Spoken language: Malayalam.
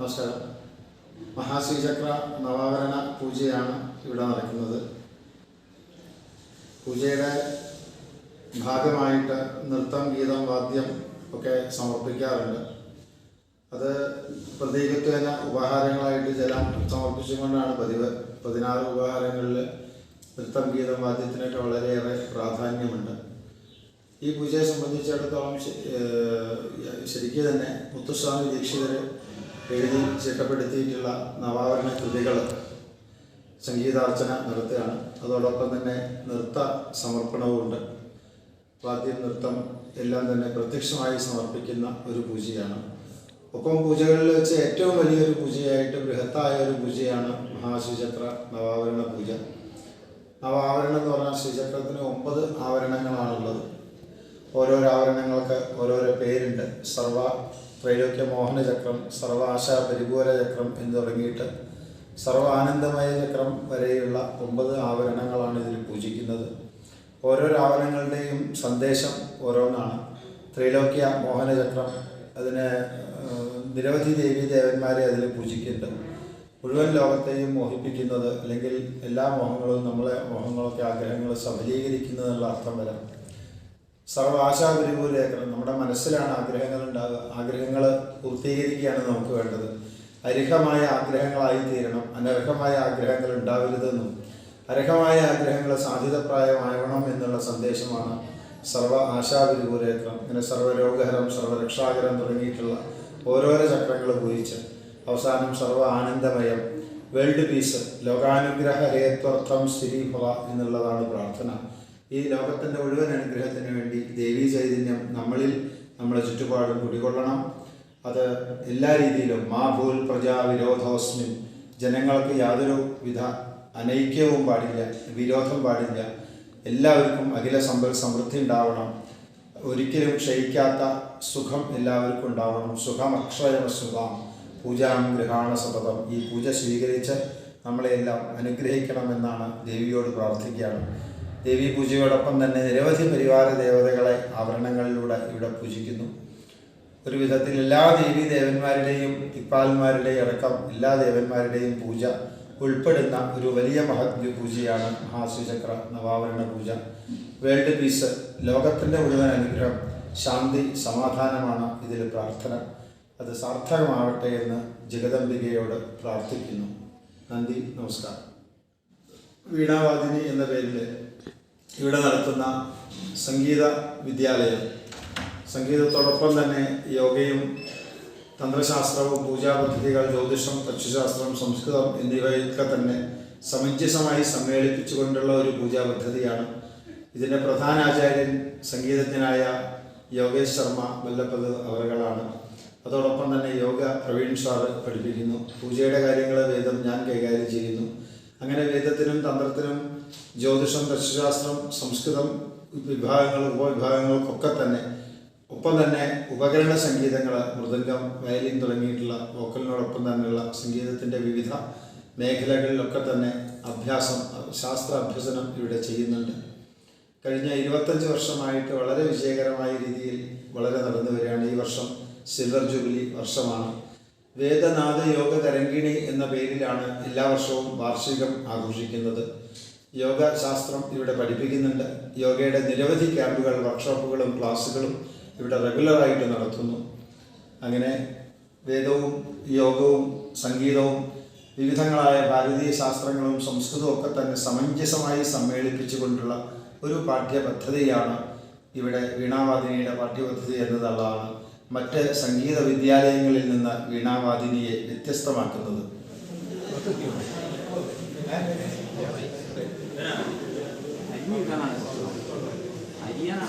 നമസ്കാരം. മഹാശ്രീചക്ര നവാവരണ പൂജയാണ് ഇവിടെ നടക്കുന്നത്. പൂജയുടെ ഭാഗമായിട്ട് നൃത്തം, ഗീതം, വാദ്യം ഒക്കെ സമർപ്പിക്കാറുണ്ട്. അത് പ്രതീകത്വേന ഉപഹാരങ്ങളായിട്ട് ജലം സമർപ്പിച്ചുകൊണ്ടാണ് പതിവ്. 16 ഉപഹാരങ്ങളിൽ നൃത്തം, ഗീതം, വാദ്യത്തിനൊക്കെ വളരെയേറെ പ്രാധാന്യമുണ്ട്. ഈ പൂജയെ സംബന്ധിച്ചിടത്തോളം ശരിക്കും തന്നെ മുത്തുസ്വാമി ദീക്ഷിതർ എഴുതി ചിട്ടപ്പെടുത്തിയിട്ടുള്ള നവാവരണ കൃതികൾ സംഗീതാർച്ചന നടത്തുകയാണ്. അതോടൊപ്പം തന്നെ നൃത്ത സമർപ്പണവുമുണ്ട്. വാദ്യം, നൃത്തം എല്ലാം തന്നെ പ്രത്യക്ഷമായി സമർപ്പിക്കുന്ന ഒരു പൂജയാണ്. ഒപ്പം പൂജകളിൽ വെച്ച് ഏറ്റവും വലിയൊരു പൂജയായിട്ട് ബൃഹത്തായ ഒരു പൂജയാണ് മഹാശ്രീചക്ര നവാവരണ പൂജ. നവാവരണം എന്ന് പറഞ്ഞാൽ ശ്രീചക്രത്തിന് 9 ആവരണങ്ങളാണുള്ളത്. ഓരോരോ ആവരണങ്ങൾക്ക് ഓരോരോ പേരുണ്ട്. സർവ ത്രൈലോക്യ മോഹനചക്രം, സർവ ആശാ പരിപൂര ചക്രം എന്ന് തുടങ്ങിയിട്ട് സർവ ആനന്ദമയ ചക്രം വരെയുള്ള 9 ആവരണങ്ങളാണ് ഇതിൽ പൂജിക്കുന്നത്. ഓരോരോ ആവരണങ്ങളുടെയും സന്ദേശം ഓരോന്നാണ്. ത്രൈലോക്യ മോഹനചക്രം, അതിന് നിരവധി ദേവീദേവന്മാരെ അതിൽ പൂജിക്കുന്നുണ്ട്. മുഴുവൻ ലോകത്തെയും മോഹിപ്പിക്കുന്നത്, അല്ലെങ്കിൽ എല്ലാ മോഹങ്ങളും, നമ്മളെ മോഹങ്ങളൊക്കെ ആഗ്രഹങ്ങൾ സഫലീകരിക്കുന്നതെന്നുള്ള അർത്ഥം വരാം. സർവ ആശാ പരിപൂര ചക്രം, നമ്മുടെ മനസ്സിലാണ് ആഗ്രഹങ്ങൾ ഉണ്ടാകുക. ആഗ്രഹങ്ങൾ പൂർത്തീകരിക്കുകയാണ് നമുക്ക് വേണ്ടത്. അർഹമായ ആഗ്രഹങ്ങളായി തീരണം, അനർഹമായ ആഗ്രഹങ്ങൾ ഉണ്ടാവരുതെന്നും അർഹമായ ആഗ്രഹങ്ങൾ സാധ്യതപ്രായമാവണം എന്നുള്ള സന്ദേശമാണ് സർവ ആശാപരിപൂര ചക്രം. ഇങ്ങനെ സർവരോഗഹരം, സർവരക്ഷാകരം തുടങ്ങിയിട്ടുള്ള ഓരോരോ ചക്രങ്ങൾ പൂജിച്ച് അവസാനം സർവ ആനന്ദമയം, വേൾഡ് പീസ്, ലോകാനുഗ്രഹ ഹേത്വർത്ഥം സ്ഥിരീഭവ എന്നുള്ളതാണ് പ്രാർത്ഥന. ഈ ലോകത്തിൻ്റെ മുഴുവൻ അനുഗ്രഹത്തിന് വേണ്ടി ദേവീ ചൈതന്യം നമ്മളെ ചുറ്റുപാടും കുടികൊള്ളണം. അത് എല്ലാ രീതിയിലും മാ ഭൂൽ പ്രജാ വിരോധോസ്മിൻ, ജനങ്ങൾക്ക് യാതൊരു വിധ അനൈക്യവും പാടില്ല, വിരോധം പാടില്ല. എല്ലാവർക്കും അഖില സമ്പൽ സമൃദ്ധി ഉണ്ടാവണം. ഒരിക്കലും ക്ഷയിക്കാത്ത സുഖം എല്ലാവർക്കും ഉണ്ടാവണം. സുഖം അക്ഷയമ സുഖം പൂജാം ഗൃഹാണ സതതം. ഈ പൂജ സ്വീകരിച്ച് നമ്മളെല്ലാം അനുഗ്രഹിക്കണമെന്നാണ് ദേവിയോട് പ്രാർത്ഥിക്കുകയാണ്. ദേവീ പൂജയോടൊപ്പം തന്നെ നിരവധി പരിവാര ദേവതകളെ ആഭരണങ്ങളിലൂടെ ഇവിടെ പൂജിക്കുന്നു. ഒരു വിധത്തിൽ എല്ലാ ദേവീ ദേവന്മാരുടെയും ഇപ്പാൽമാരുടെയും അടക്കം എല്ലാ ദേവന്മാരുടെയും പൂജ ഉൾപ്പെടുന്ന ഒരു വലിയ മഹത്വ പൂജയാണ് മഹാശ്രീചക്ര നവാവരണ പൂജ. വേൾഡ് പീസ്, ലോകത്തിൻ്റെ മുഴുവൻ അനുഗ്രഹം, ശാന്തി, സമാധാനമാണ് ഇതിൽ പ്രാർത്ഥന. അത് സാർത്ഥകമാവട്ടെ എന്ന് ജഗദംബികയോട് പ്രാർത്ഥിക്കുന്നു. നന്ദി, നമസ്കാരം. വീണാവാദിനി എന്ന പേരിൽ ഇവിടെ നടത്തുന്ന സംഗീത വിദ്യാലയം സംഗീതത്തോടൊപ്പം തന്നെ യോഗയും തന്ത്രശാസ്ത്രവും, പൂജാപദ്ധതികൾ, ജ്യോതിഷം, തച്ചുശാസ്ത്രം, സംസ്കൃതം എന്നിവയൊക്കെ തന്നെ സമഞ്ജസമായി സമ്മേളിപ്പിച്ചുകൊണ്ടുള്ള ഒരു പൂജാപദ്ധതിയാണ്. ഇതിൻ്റെ പ്രധാന ആചാര്യൻ സംഗീതജ്ഞനായ യോഗേഷ് ശർമ്മ വല്ലപ്പത് അവറുകളാണ്. അതോടൊപ്പം തന്നെ യോഗ പ്രവീൺ സാറ് പഠിപ്പിക്കുന്നു. പൂജയുടെ കാര്യങ്ങൾ വേദം ഞാൻ കൈകാര്യം ചെയ്യുന്നു. അങ്ങനെ വേദത്തിനും തന്ത്രത്തിനും ജ്യോതിഷം, തച്ചുശാസ്ത്രം, സംസ്കൃതം വിഭാഗങ്ങൾ, ഉപവിഭാഗങ്ങൾക്കൊക്കെ തന്നെ ഒപ്പം തന്നെ ഉപകരണ സംഗീതങ്ങൾ, മൃദംഗം, വയലിൻ തുടങ്ങിയിട്ടുള്ള വോക്കലിനോടൊപ്പം തന്നെയുള്ള സംഗീതത്തിൻ്റെ വിവിധ മേഖലകളിലൊക്കെ തന്നെ ശാസ്ത്ര അഭ്യസനം ഇവിടെ ചെയ്യുന്നുണ്ട്. കഴിഞ്ഞ 25 വർഷമായിട്ട് വളരെ വിജയകരമായ രീതിയിൽ വളരെ നടന്നു വരികയാണ്. ഈ വർഷം സിൽവർ ജൂബിലി വർഷമാണ്. വേദനാഥ യോഗ തരംഗിണി എന്ന പേരിലാണ് എല്ലാ വർഷവും വാർഷികം ആഘോഷിക്കുന്നത്. യോഗശാസ്ത്രം ഇവിടെ പഠിപ്പിക്കുന്നുണ്ട്. യോഗയുടെ നിരവധി ക്യാമ്പുകൾ, വർക്ക്ഷോപ്പുകളും ക്ലാസ്സുകളും ഇവിടെ റെഗുലറായിട്ട് നടത്തുന്നു. അങ്ങനെ വേദവും യോഗവും സംഗീതവും വിവിധങ്ങളായ ഭാരതീയ ശാസ്ത്രങ്ങളും സംസ്കൃതവും ഒക്കെ തന്നെ സമഞ്ജസമായി സമ്മേളിപ്പിച്ചുകൊണ്ടുള്ള ഒരു പാഠ്യപദ്ധതിയാണ് ഇവിടെ വീണാവാദിനിയുടെ പാഠ്യപദ്ധതി എന്നതാണ് മറ്റ് സംഗീത വിദ്യാലയങ്ങളിൽ നിന്ന് വീണാവാദിനിയെ വ്യത്യസ്തമാക്കുന്നത്. Ariana